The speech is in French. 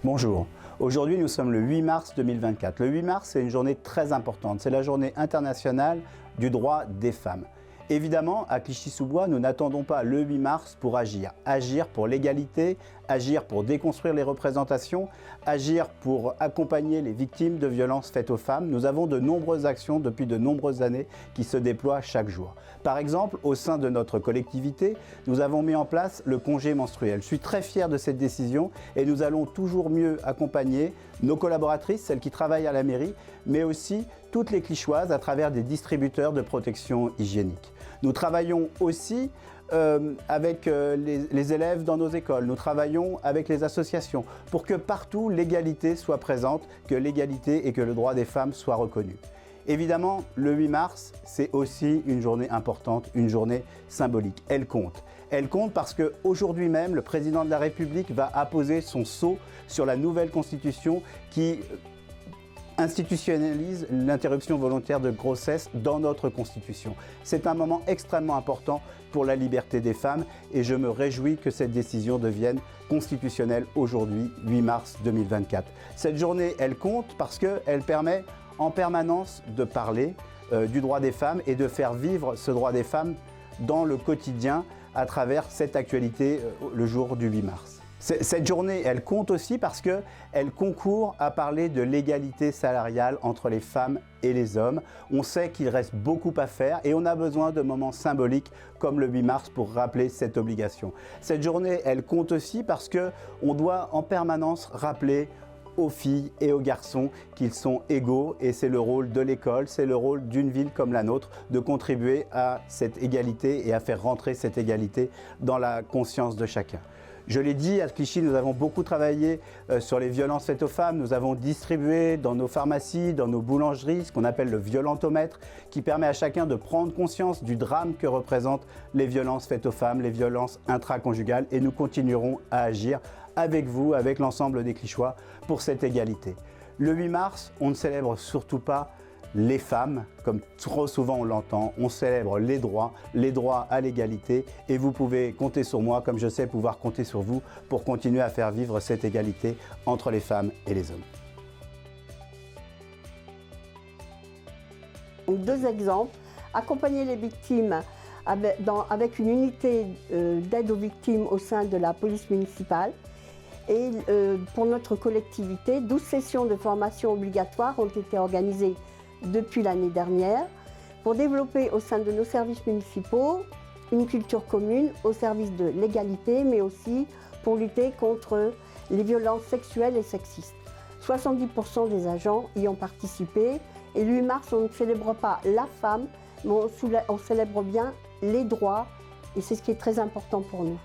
Bonjour, aujourd'hui nous sommes le 8 mars 2024. Le 8 mars, c'est une journée très importante, c'est la journée internationale du droit des femmes. Évidemment, à Clichy-sous-Bois, nous n'attendons pas le 8 mars pour agir. Agir pour l'égalité, agir pour déconstruire les représentations, agir pour accompagner les victimes de violences faites aux femmes. Nous avons de nombreuses actions depuis de nombreuses années qui se déploient chaque jour. Par exemple, au sein de notre collectivité, nous avons mis en place le congé menstruel. Je suis très fier de cette décision et nous allons toujours mieux accompagner nos collaboratrices, celles qui travaillent à la mairie, mais aussi toutes les Clichysoises à travers des distributeurs de protection hygiénique. Nous travaillons aussi avec les élèves dans nos écoles, nous travaillons avec les associations pour que partout l'égalité soit présente, que l'égalité et que le droit des femmes soient reconnus. Évidemment, le 8 mars, c'est aussi une journée importante, une journée symbolique. Elle compte. Elle compte parce qu'aujourd'hui même, le président de la République va apposer son sceau sur la nouvelle constitution qui institutionnalise l'interruption volontaire de grossesse dans notre Constitution. C'est un moment extrêmement important pour la liberté des femmes et je me réjouis que cette décision devienne constitutionnelle aujourd'hui, 8 mars 2024. Cette journée, elle compte parce qu'elle permet en permanence de parler du droit des femmes et de faire vivre ce droit des femmes dans le quotidien à travers cette actualité le jour du 8 mars. Cette journée, elle compte aussi parce qu'elle concourt à parler de l'égalité salariale entre les femmes et les hommes. On sait qu'il reste beaucoup à faire et on a besoin de moments symboliques comme le 8 mars pour rappeler cette obligation. Cette journée, elle compte aussi parce qu'on doit en permanence rappeler aux filles et aux garçons qu'ils sont égaux et c'est le rôle de l'école, c'est le rôle d'une ville comme la nôtre de contribuer à cette égalité et à faire rentrer cette égalité dans la conscience de chacun. Je l'ai dit, à Clichy, nous avons beaucoup travaillé sur les violences faites aux femmes. Nous avons distribué dans nos pharmacies, dans nos boulangeries, ce qu'on appelle le violentomètre, qui permet à chacun de prendre conscience du drame que représentent les violences faites aux femmes, les violences intraconjugales. Et nous continuerons à agir avec vous, avec l'ensemble des Clichysois, pour cette égalité. Le 8 mars, on ne célèbre surtout pas les femmes, comme trop souvent on l'entend, on célèbre les droits à l'égalité et vous pouvez compter sur moi, comme je sais pouvoir compter sur vous, pour continuer à faire vivre cette égalité entre les femmes et les hommes. Deux exemples, accompagner les victimes avec une unité d'aide aux victimes au sein de la police municipale. Et pour notre collectivité, 12 sessions de formation obligatoire ont été organisées depuis l'année dernière pour développer au sein de nos services municipaux une culture commune au service de l'égalité, mais aussi pour lutter contre les violences sexuelles et sexistes. 70% des agents y ont participé et le 8 mars, on ne célèbre pas la femme, mais on célèbre bien les droits et c'est ce qui est très important pour nous.